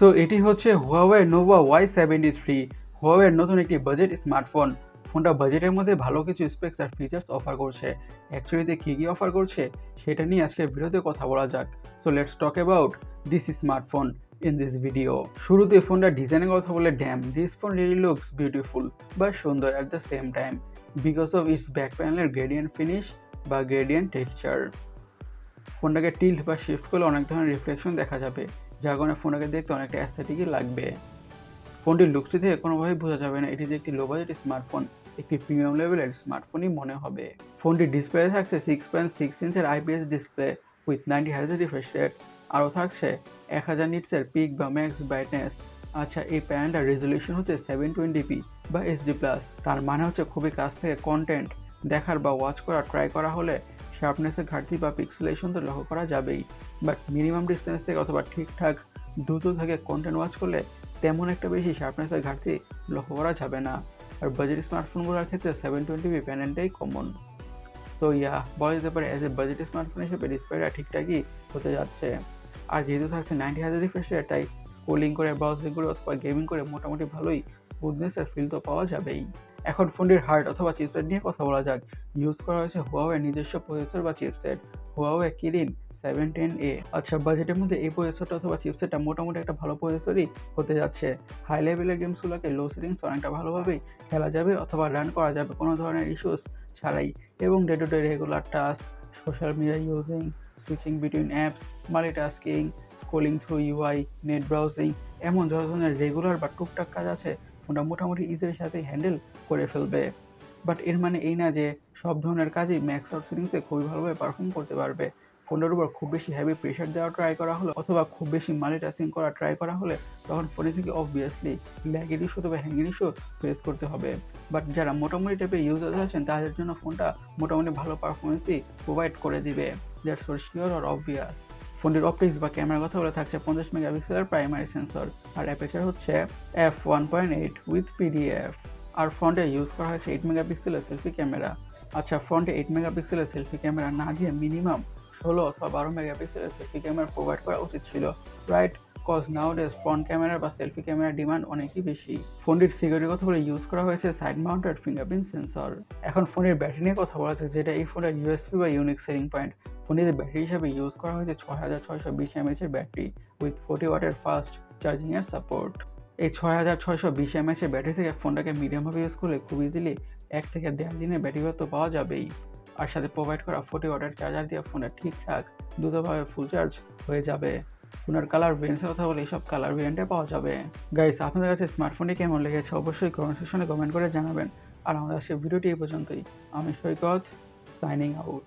So এটি হচ্ছে Huawei Nova Y73, হুয়াওয়ের নতুন একটি বাজেট স্মার্টফোন। ফোনটা বাজেটের মধ্যে ভালো কিছু স্পেক্স আর ফিচার্স অফার করছে। অ্যাকচুয়ালিতে কী কী অফার করছে সেটা নিয়ে আজকের ভিডিওতে কথা বলা যাক। So let's talk about this smartphone in this video. শুরুতে ফোনটা ডিজাইনের কথা বলে damn, this phone really looks beautiful বা সুন্দর at the same time because of its back প্যানেলের গ্রেডিয়েন্ট ফিনিশ বা গ্রেডিয়েন্ট টেক্সচার। ফোনটাকে টিল্ট বা শিফট করলে অনেক ধরনের রিফ্লেকশন দেখা যাবে, যার কারণে ফোনটাকে দেখতে অনেকটা অ্যাস্থেটিকই লাগবে। ফোনটির লুকসটি থেকে কোনোভাবেই বোঝা যাবে না এটি যে একটি লো বাজেট স্মার্টফোন, একটি প্রিমিয়াম লেভেলের স্মার্টফোনই মনে হবে। ফোনটির ডিসপ্লে থাকছে 6.6 ইঞ্চের IPS display with 90 hertz refresh rate, আরও থাকছে 1000 নিটসের পিক বা ম্যাক্স ব্রাইটনেস। আচ্ছা, এই প্যানেলটার রেজলিউশন হচ্ছে 720p বা HD+, তার মানে হচ্ছে খুবই কাছ থেকে কন্টেন্ট দেখার বা ওয়াচ করা ট্রাই করা হলে শার্পনেসের ঘাটতি বা পিক্সেলেশন তো লক্ষ্য করা যাবেই, বাট মিনিমাম ডিস্টেন্স থেকে অথবা ঠিকঠাক দ্রুত থেকে কন্টেন্ট ওয়াচ করলে তেমন একটা বেশি শার্পনেসের ঘাটতি লক্ষ্য করা যাবে না। আর বাজেট স্মার্টফোনগুলোর ক্ষেত্রে 720p প্যানেলটাই কমন। সো বলা যেতে পারে অ্যাজ এ বাজেট স্মার্টফোন হিসেবে ডিসপ্লেটা ঠিকঠাকই হতে যাচ্ছে। আর যেহেতু থাকছে 90 হার্জ রিফ্রেশ রেট, তাই স্ক্রোলিং করে, ব্রাউজিং করে অথবা গেমিং করে মোটামুটি ভালোই স্মুথনেসের ফিল তো পাওয়া যাবেই। এখন ফোনটির হার্ড অথবা চিপসেট নিয়ে কথা বলা যাক। ইউজ করা হয়েছে হুয়াওয়ের নিজস্ব প্রসেসর বা চিপসেট, হুয়াওয়ে কিরিন 710A। আচ্ছা, বাজেটের মধ্যে এই প্রসেসরটা অথবা চিপসেটটা মোটামুটি একটা ভালো প্রসেসরই হতে যাচ্ছে। হাই লেভেলের গেমসগুলোকে লো সেটিংস অনেকটা ভালোভাবেই খেলা যাবে অথবা রান করা যাবে কোনো ধরনের ইস্যুস ছাড়াই, এবং day to day regular task, social media using, switching between apps, multitasking, scrolling through UI, net browsing, এমন যত ধরনের রেগুলার বা টুকটাক কাজ আছে ফোনটা মোটামুটি ইজির সাথে হ্যান্ডেল করে ফেলবে। বাট এর মানে এই না যে সব ধরনের কাজই ম্যাক্স আউট সেটিংসে খুবই ভালোভাবে পারফর্ম করতে পারবে। ফোনটার উপর খুব বেশি হেভি প্রেশার দেওয়া ট্রাই করা হলে অথবা খুব বেশি মাল্টিটাস্কিং করা ট্রাই করা হলে তখন ফোনে থেকে অবভিয়াসলি ল্যাগের ইস্যু অথবা হ্যাঙ্গের ইস্যু ফেস করতে হবে। বাট যারা মোটামুটি টাইপের ইউজার আছেন তাদের জন্য ফোনটা মোটামুটি ভালো পারফরমেন্সই প্রোভাইড করে দিবে, that's for sure or obvious. ফোনটির অপটিক্স বা ক্যামেরার কথা বলে থাকছে 50 মেগাপিক্সেলের প্রাইমারি সেন্সর, আর অ্যাপারচার হচ্ছে f1.8 উইথ PDF। আর ফ্রন্টে ইউজ করা হয়েছে 8 মেগাপিক্সেলের সেলফি ক্যামেরা। আচ্ছা, ফ্রন্টে 8 মেগাপিক্সেলের সেলফি ক্যামেরা না দিয়ে মিনিমাম 16 অথবা 12 মেগাপিক্সেলের সেলফি ক্যামেরা প্রোভাইড করা উচিত ছিল, right? Cause nowadays front camera বা সেলফি ক্যামেরার ডিমান্ড অনেকই বেশি। ফোনটির সিকিউরিটির কথা বলে ইউজ করা হয়েছে সাইড মাউন্টেড ফিঙ্গারপ্রিন্ট সেন্সর। এখন ফোনের ব্যাটারি নিয়ে কথা বলা যাচ্ছে, যেটা এই ফোনের ইউএসপি বা ইউনিক সেলিং পয়েন্ট। ফোনটিতে ব্যাটারি হিসাবে ইউজ করা হয়েছে 6620 mAh এর ব্যাটারি উইথ 40 ওয়াটের ফাস্ট চার্জিংয়ের সাপোর্ট। এই 6620 mAh এর ব্যাটারি থেকে ফোনটাকে মিডিয়ামভাবে ইউজ করলে খুব ইজিলি 1 থেকে 1.5 দিনের ব্যাটারি ব্যাকআপ তো পাওয়া যাবেই। আর সাথে প্রোভাইড করা 40 ওয়াটের চার্জার দিয়ে ফোনটা ঠিকঠাক দ্রুতভাবে ফুল চার্জ হয়ে যাবে। ফোনের কালার ভেরিয়েন্টের কথা বলে এইসব কালার ভেরিয়েন্টে পাওয়া যাবে। গাইস, আপনাদের কাছে স্মার্টফোনটি কেমন লেগেছে অবশ্যই কমেন্ট সেকশনে কমেন্ট করে জানাবেন। আর আমাদের আজকের ভিডিওটি এই পর্যন্তই। আমি সৈকত, সাইনিং আউট।